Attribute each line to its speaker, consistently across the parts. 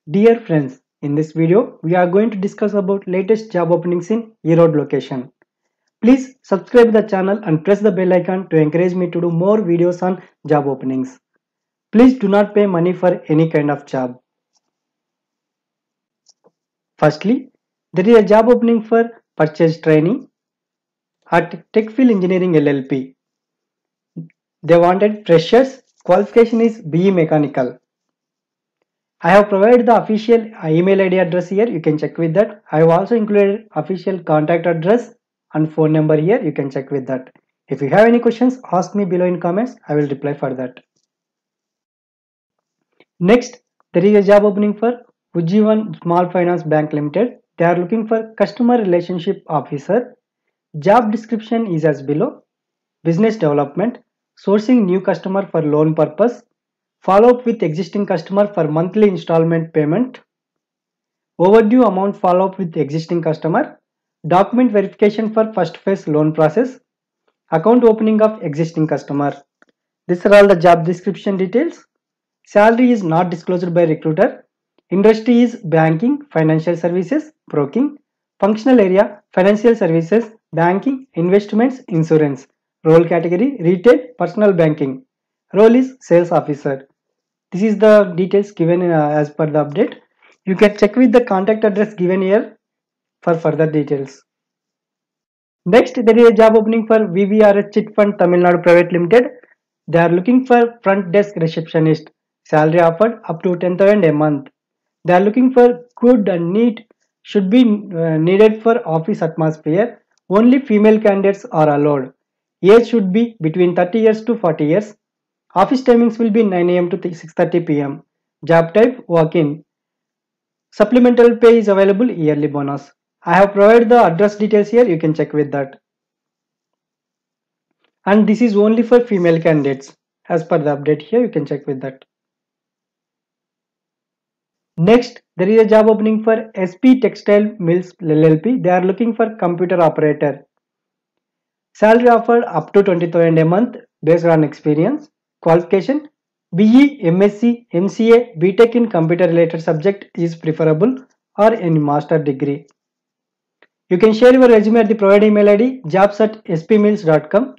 Speaker 1: Dear friends, in this video, we are going to discuss about latest job openings in Erode location. Please subscribe the channel and press the bell icon to encourage me to do more videos on job openings. Please do not pay money for any kind of job. Firstly, there is a job opening for purchase trainee at Techfield Engineering LLP. They wanted freshers. Qualification is BE Mechanical. I have provided the official email ID address here. You can check with that. I have also included official contact address and phone number here. You can check with that. If you have any questions, ask me below in comments. I will reply for that. Next, there is a job opening for Ujjivan Small Finance Bank Limited. They are looking for customer relationship officer. Job description is as below. Business development, sourcing new customer for loan purpose, follow up with existing customer for monthly installment payment, overdue amount follow up with existing customer, document verification for first phase loan process, account opening of existing customer. These are all the job description details. Salary is not disclosed by recruiter. Industry is banking, financial services, broking. Functional area, financial services, banking, investments, insurance. Role category, retail, personal banking. Role is sales officer. This is the details given as per the update. You can check with the contact address given here for further details. Next, there is a job opening for VVRS Chit Fund Tamil Nadu Private Limited. They are looking for front desk receptionist. Salary offered up to 10,000 a month. They are looking for good and neat, should be needed for office atmosphere. Only female candidates are allowed. Age should be between 30 years to 40 years. Office timings will be 9 a.m. to 6:30 p.m. Job type walk-in. Supplemental pay is available yearly bonus. I have provided the address details here. You can check with that. And this is only for female candidates. As per the update here, you can check with that. Next, there is a job opening for SP Textile Mills LLP. They are looking for computer operator. Salary offered up to 20,000 a month based on experience. Qualification BE, MSc, MCA, BTech in computer related subject is preferable or any master degree. You can share your resume at the provided email ID jobs@spmills.com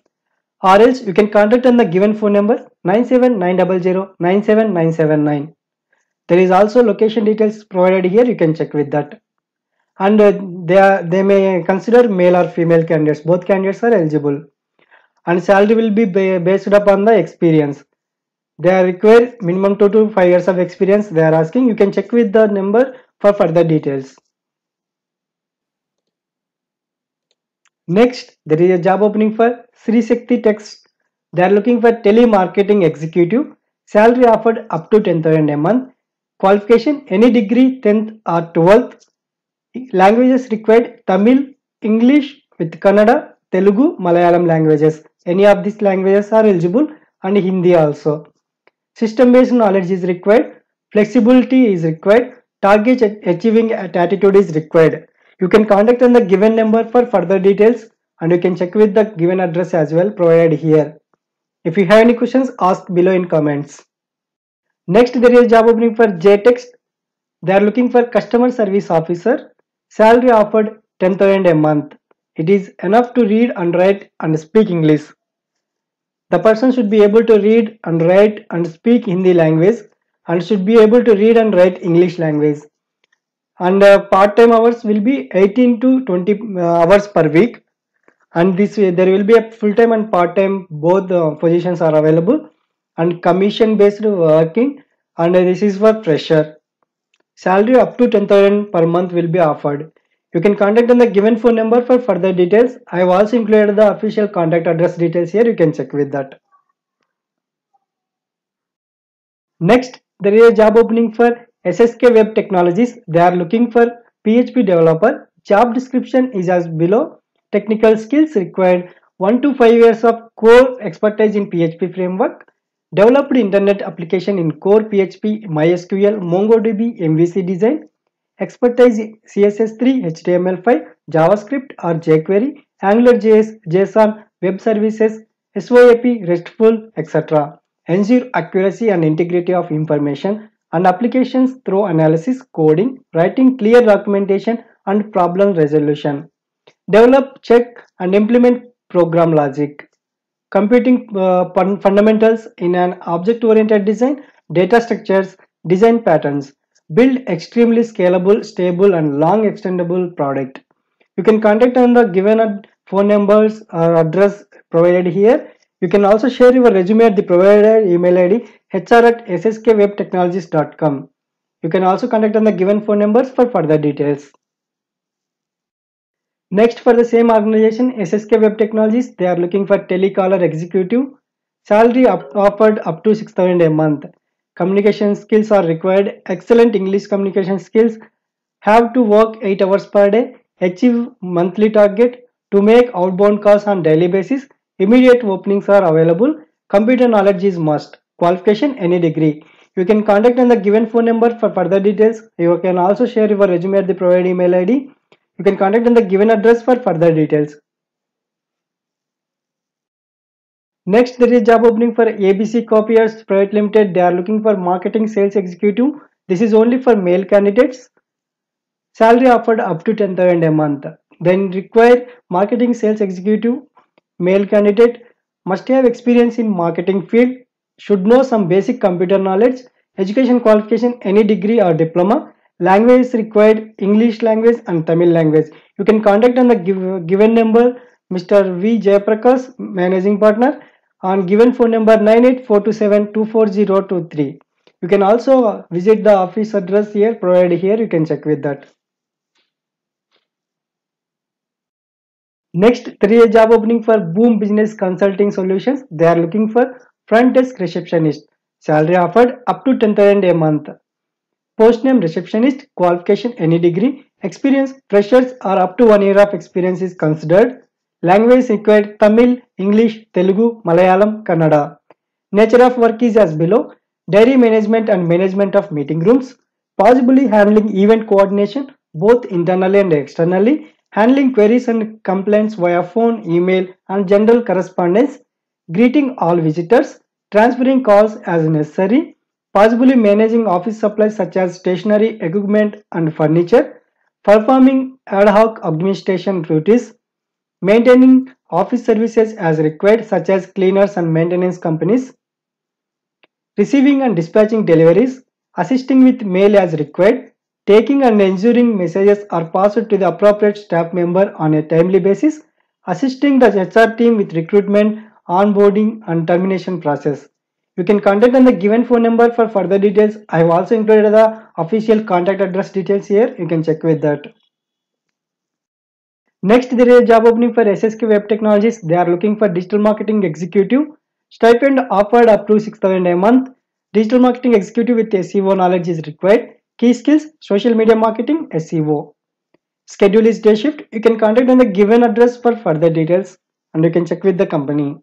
Speaker 1: or else you can contact on the given phone number 97900 There is also location details provided here. You can check with that. And they may consider male or female candidates. Both candidates are eligible. And salary will be based upon the experience. They require minimum 2 to 5 years of experience. They are asking. You can check with the number for further details. Next, there is a job opening for Sri Shakti Text. They are looking for telemarketing executive. Salary offered up to 10,000 a month. Qualification any degree 10th or 12th. Languages required Tamil, English with Kannada, Telugu, Malayalam languages. Any of these languages are eligible and Hindi also. System based knowledge is required. Flexibility is required. Target achieving attitude is required. You can contact on the given number for further details and you can check with the given address as well provided here. If you have any questions, ask below in comments. Next, there is a job opening for JText. They are looking for customer service officer. Salary offered 10,000 a month. It is enough to read and write and speak English. The person should be able to read and write and speak Hindi language and should be able to read and write English language. And part-time hours will be 18 to 20 hours per week. And this way there will be a full-time and part-time both positions are available and commission-based working and this is for fresher. Salary up to 10,000 per month will be offered. You can contact on the given phone number for further details. I have also included the official contact address details here. You can check with that. Next, there is a job opening for SSK Web Technologies. They are looking for PHP developer. Job description is as below. Technical skills required 1 to 5 years of core expertise in PHP framework. Developed internet application in core PHP, MySQL, MongoDB, MVC design. Expertise CSS3, HTML5, JavaScript or jQuery, AngularJS, JSON, web services, SOAP, RESTful, etc. Ensure accuracy and integrity of information and applications through analysis, coding, writing clear documentation, and problem resolution. Develop, check, and implement program logic. Computing fundamentals in an object-oriented design, data structures, design patterns. Build extremely scalable, stable, and long extendable product. You can contact on the given phone numbers or address provided here. You can also share your resume at the provided email ID hr@skskwebtechnologies.com. You can also contact on the given phone numbers for further details. Next, for the same organization, SSK Web Technologies, they are looking for telecaller executive. Salary offered up to 6,000 a month. Communication skills are required. Excellent English communication skills. Have to work 8 hours per day. Achieve monthly target. To make outbound calls on daily basis. Immediate openings are available. Computer knowledge is must. Qualification any degree. You can contact on the given phone number for further details. You can also share your resume at the provided email ID. You can contact on the given address for further details. Next, there is job opening for ABC Copiers Private Limited. They are looking for marketing sales executive. This is only for male candidates. Salary offered up to 10,000 a month. Then require marketing sales executive. Male candidate must have experience in marketing field. Should know some basic computer knowledge. Education qualification any degree or diploma. Language is required English language and Tamil language. You can contact on the given number Mr. V. Jayaprakash, managing partner, on given phone number 98427240023. You can also visit the office address here provided here. You can check with that. Next, there is a job opening for Boom Business Consulting Solutions. They are looking for front desk receptionist. Salary offered up to 10,000 a month. Post name receptionist, qualification any degree, experience freshers or up to 1 year of experience is considered. Language required Tamil, English, Telugu, Malayalam, Kannada. Nature of work is as below: diary management and management of meeting rooms, possibly handling event coordination both internally and externally, handling queries and complaints via phone, email, and general correspondence, greeting all visitors, transferring calls as necessary, possibly managing office supplies such as stationery, equipment, and furniture, performing ad hoc administration duties, maintaining office services as required such as cleaners and maintenance companies, receiving and dispatching deliveries, assisting with mail as required, taking and ensuring messages are passed to the appropriate staff member on a timely basis, assisting the HR team with recruitment, onboarding, and termination process. You can contact on the given phone number for further details. I have also included the official contact address details here. You can check with that. Next, there is a job opening for SSK Web Technologies. They are looking for digital marketing executive. Stipend offered up to 6,000 a month. Digital marketing executive with SEO knowledge is required. Key skills: social media marketing, SEO. Schedule is day shift. You can contact on the given address for further details and you can check with the company.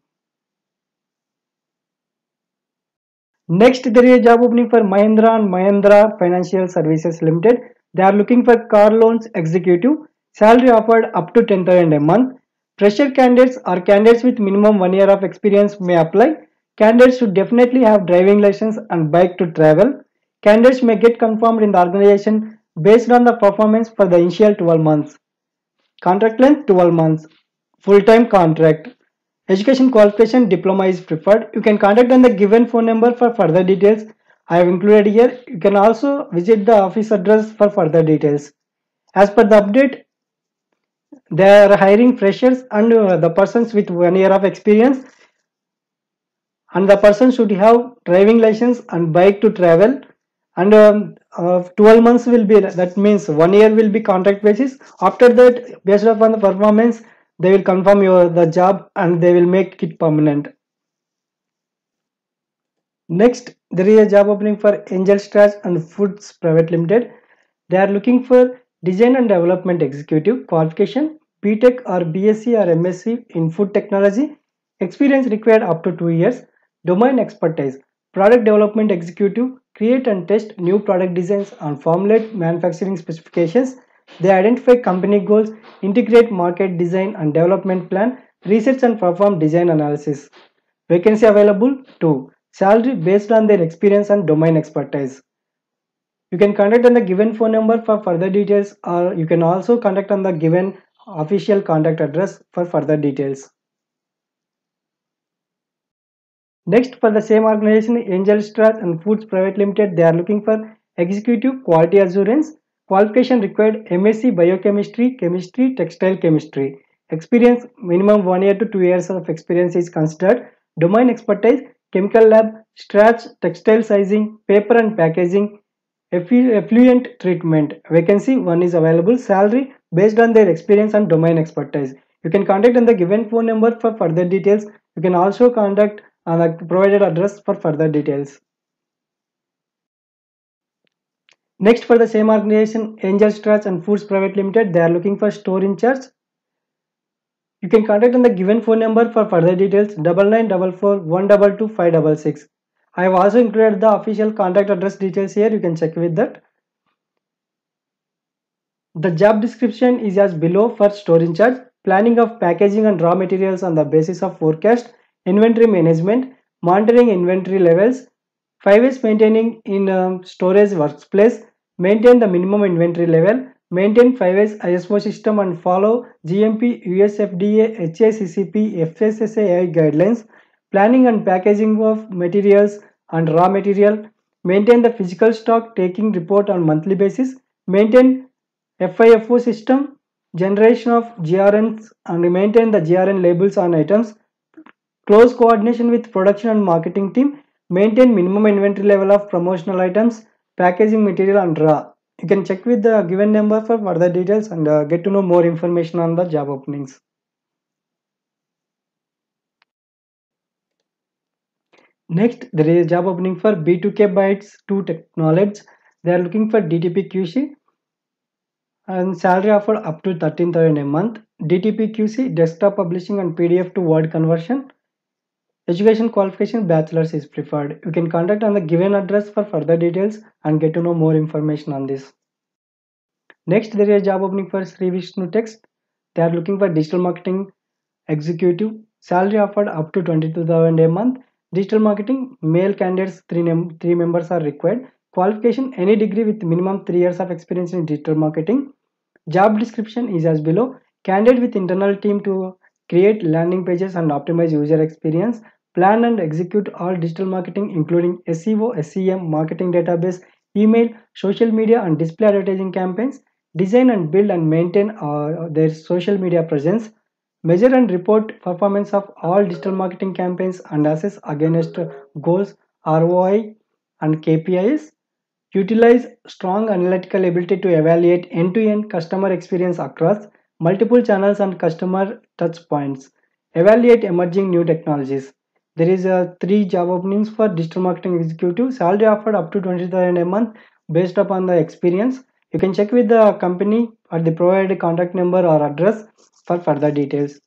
Speaker 1: Next, there is a job opening for Mahindra and Mahindra Financial Services Limited. They are looking for car loans executive. Salary offered up to 10,000 a month. Fresher candidates or candidates with minimum 1 year of experience may apply. Candidates should definitely have driving license and bike to travel. Candidates may get confirmed in the organization based on the performance for the initial 12 months. Contract length 12 months. Full-time contract. Education qualification diploma is preferred. You can contact on the given phone number for further details. I have included here. You can also visit the office address for further details. As per the update, they are hiring freshers and the persons with 1 year of experience, and the person should have driving license and bike to travel, and 12 months will be, that means 1 year will be contract basis. After that, based upon the performance, they will confirm the job and they will make it permanent. Next, there is a job opening for Angel Stars and Foods Private Limited. They are looking for design and development executive. Qualification: BTech or BSc or MSc in food technology. Experience required up to 2 years. Domain expertise: product development executive. Create and test new product designs and formulate manufacturing specifications. They identify company goals, integrate market design and development plan, research and perform design analysis. Vacancy available 2. Salary based on their experience and domain expertise. You can contact on the given phone number for further details, or you can also contact on the given official contact address for further details. Next, for the same organization, Angel Stars and Foods Private Limited, they are looking for executive quality assurance. Qualification required: MSc Biochemistry, Chemistry, Textile Chemistry. Experience minimum 1 year to 2 years of experience is considered. Domain expertise: chemical lab, starch, textile sizing, paper and packaging, effluent treatment. Vacancy one is available. Salary based on their experience and domain expertise. You can contact on the given phone number for further details. You can also contact on the provided address for further details. Next, for the same organization, Angel Stars and Foods Private Limited, they are looking for store in charge. You can contact on the given phone number for further details: 9944 122 566. I have also included the official contact address details here. You can check with that. The job description is as below. For store in charge: planning of packaging and raw materials on the basis of forecast, inventory management, monitoring inventory levels, 5S maintaining in storage workplace, maintain the minimum inventory level, maintain 5S ISO system and follow GMP, USFDA, HACCP, FSSAI guidelines, planning and packaging of materials and raw material, maintain the physical stock taking report on monthly basis, maintain FIFO system, generation of GRNs and maintain the GRN labels on items, close coordination with production and marketing team, maintain minimum inventory level of promotional items, packaging material and raw. You can check with the given number for further details and get to know more information on the job openings. Next, there is a job opening for B2K Bytes 2 Technology. They are looking for DTP QC and salary offered up to 13,000 a month. DTP QC, desktop publishing and PDF to Word conversion. Education qualification bachelor's is preferred. You can contact on the given address for further details and get to know more information on this. Next, there is a job opening for Sri Vishnu Text. They are looking for digital marketing executive. Salary offered up to 22,000 a month. Digital marketing, male candidates, three members are required. Qualification: any degree with minimum 3 years of experience in digital marketing. Job description is as below. Candidate with internal team to create landing pages and optimize user experience. Plan and execute all digital marketing including SEO, SEM, marketing database, email, social media and display advertising campaigns. Design and build and maintain their social media presence. Measure and report performance of all digital marketing campaigns and assess against goals, ROI and KPIs. Utilize strong analytical ability to evaluate end-to-end customer experience across multiple channels and customer touch points. Evaluate emerging new technologies. There is 3 job openings for digital marketing executive. Salary offered up to 20,000 a month based upon the experience. You can check with the company or the provided contact number or address for further details.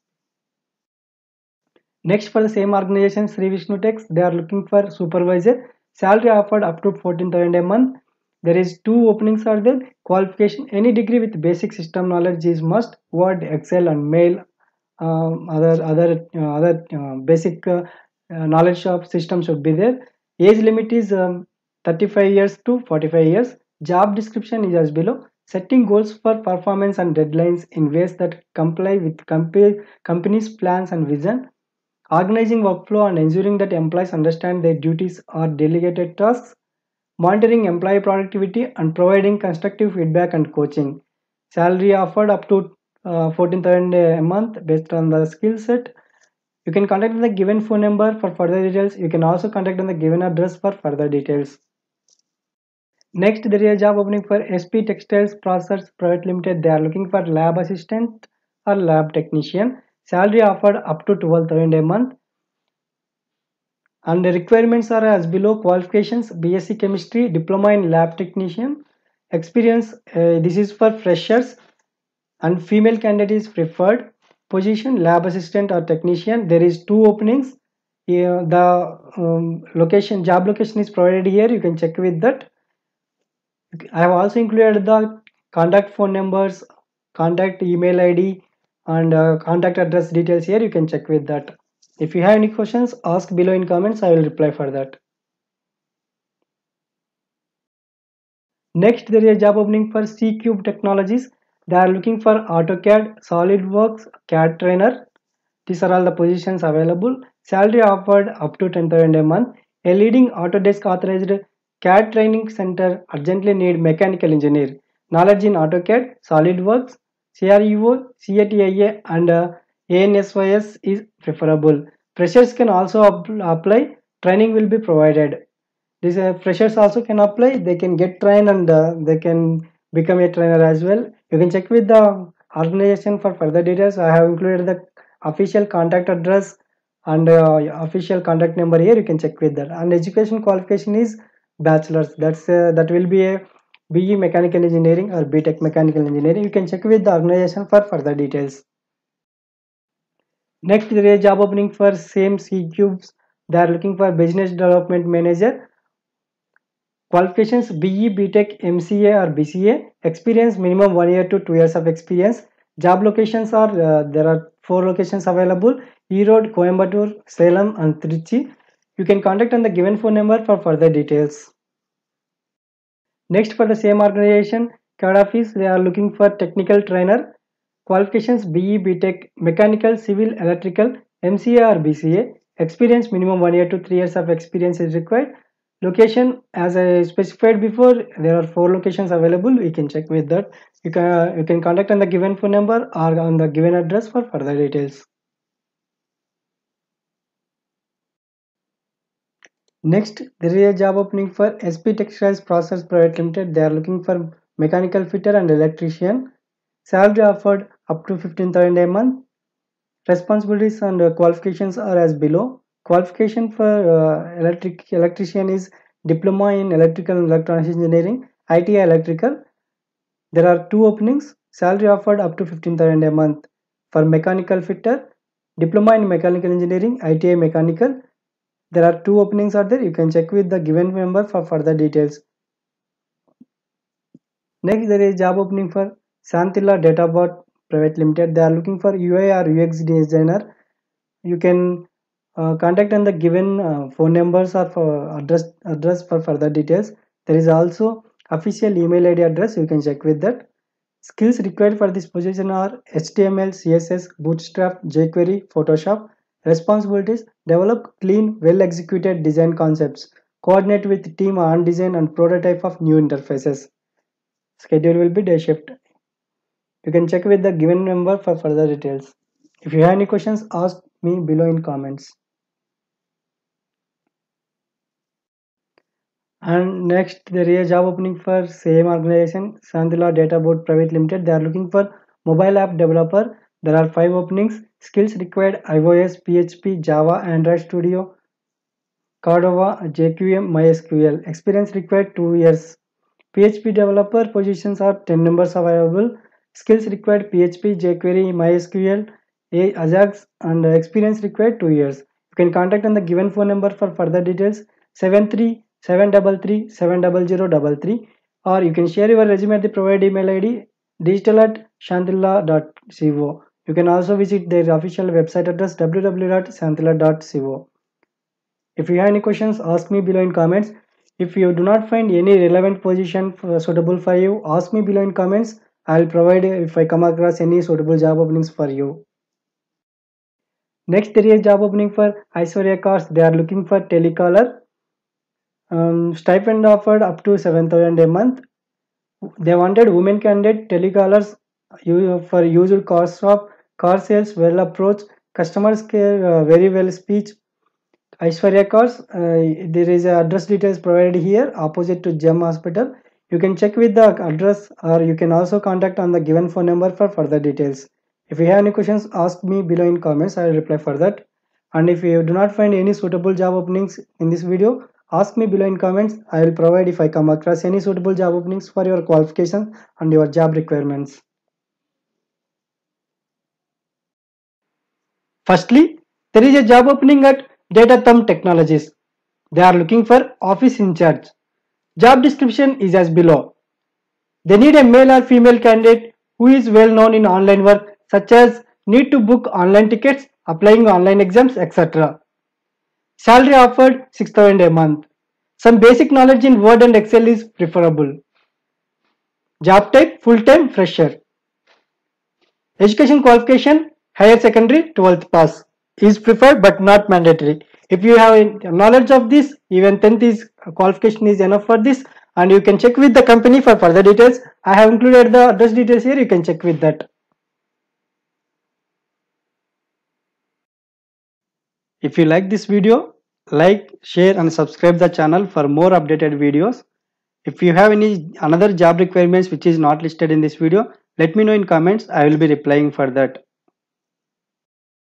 Speaker 1: Next, for the same organization, Sri Vishnu Techs, they are looking for supervisor. Salary offered up to 14,000 a month. There is 2 openings are there. Qualification: any degree with basic system knowledge is must. Word, Excel, and mail. Other basic knowledge of system should be there. Age limit is 35 years to 45 years. Job description is as below. Setting goals for performance and deadlines in ways that comply with company's plans and vision. Organizing workflow and ensuring that employees understand their duties or delegated tasks. Monitoring employee productivity and providing constructive feedback and coaching. Salary offered up to 14,000 a month based on the skill set. You can contact the given phone number for further details. You can also contact on the given address for further details. Next, there is a job opening for SP Textiles Processors Private Limited. They are looking for lab assistant or lab technician. Salary offered up to 12,000 a month. And the requirements are as below. Qualifications: BSc Chemistry, Diploma in Lab Technician. Experience, this is for freshers and female candidate is preferred. Position: lab assistant or technician. There is 2 openings. Here, the job location is provided here. You can check with that. I have also included the contact phone numbers, contact email ID and contact address details here. You can check with that. If you have any questions, ask below in comments. I will reply for that. Next, there is a job opening for C Cube Technologies. They are looking for AutoCAD, SolidWorks, CAD trainer. These are all the positions available. Salary offered up to 10,000 a month. A leading Autodesk authorized CAD training center urgently need mechanical engineer. Knowledge in AutoCAD, SolidWorks, CREO, CATIA and ANSYS is preferable. Freshers can also apply. Training will be provided. These freshers also can apply. They can get trained and they can become a trainer as well. You can check with the organization for further details. I have included the official contact address and official contact number here. You can check with that. And education qualification is bachelor's. That will be a BE mechanical engineering or BTech mechanical engineering. You can check with the organization for further details. Next, there is a job opening for same C cubes. They are looking for business development manager. Qualifications BE, BTech, MCA or BCA. Experience minimum 1 year to 2 years of experience. Job locations are there are 4 locations available: Erode, Coimbatore, Salem and Trichy. You can contact on the given phone number for further details. Next, for the same organization, CAD office, they are looking for technical trainer. Qualifications BE, BTech, mechanical, civil, electrical, MCA or BCA. Experience minimum 1 year to 3 years of experience is required. Location, as I specified before, there are 4 locations available. You can check with that. You can contact on the given phone number or on the given address for further details. Next, there is a job opening for SP Textiles Process Private Limited. They are looking for mechanical fitter and electrician. Salary offered up to 15,000 a month. Responsibilities and qualifications are as below. Qualification for electrician is diploma in electrical and electronics engineering, ITI electrical. There are 2 openings. Salary offered up to 15,000 a month. For mechanical fitter, diploma in mechanical engineering, ITI mechanical. There are 2 openings are there. You can check with the given member for further details. Next, there is job opening for Santilla Databot Private Limited. They are looking for UI or UX designer. You can contact on the given phone numbers or for address for further details. There is also official email ID address. You can check with that. Skills required for this position are HTML, CSS, Bootstrap, jQuery, Photoshop. Responsibilities: develop clean, well executed design concepts, coordinate with team on design and prototype of new interfaces. Schedule will be day shift. You can check with the given number for further details. If you have any questions, ask me below in comments. And next, there is a job opening for same organization, Sandila Data Board Private Limited. They are looking for mobile app developer. There are 5 openings. Skills required: iOS, PHP, Java, Android Studio, Cordova, JQM, MySQL. Experience required 2 years. PHP developer positions are 10 numbers available. Skills required: PHP, jQuery, MySQL, Ajax, and experience required 2 years. You can contact on the given phone number for further details: 73-733-70033, or you can share your resume at the provided email ID digital@shantilla.co. You can also visit their official website address www.shantilla.co. If you have any questions, ask me below in comments. If you do not find any relevant position suitable for you, ask me below in comments. I will provide if I come across any suitable job openings for you. Next, there is a job opening for Aishwarya Cars. They are looking for telecaller. Stipend offered up to 7,000 a month. They wanted women candidate telecallers for usual cost of car sales, well approach, customers care, very well speech. Aishwarya Cars, there is a address details provided here opposite to Gem Hospital. You can check with the address or you can also contact on the given phone number for further details. If you have any questions, ask me below in comments. I will reply for that. And if you do not find any suitable job openings in this video, ask me below in comments. I will provide if I come across any suitable job openings for your qualifications and your job requirements. Firstly, there is a job opening at Data Thumb Technologies. They are looking for office in charge. Job description is as below. They need a male or female candidate who is well known in online work, such as need to book online tickets, applying online exams, etc. Salary offered 6,000 a month. Some basic knowledge in Word and Excel is preferable. Job type full-time fresher. Education qualification higher secondary 12th pass is preferred but not mandatory. If you have knowledge of this, even 10th is qualification is enough for this, and you can check with the company for further details. I have included the address details here, you can check with that. If you like this video, like, share and subscribe the channel for more updated videos. If you have any another job requirements which is not listed in this video, let me know in comments. I will be replying for that.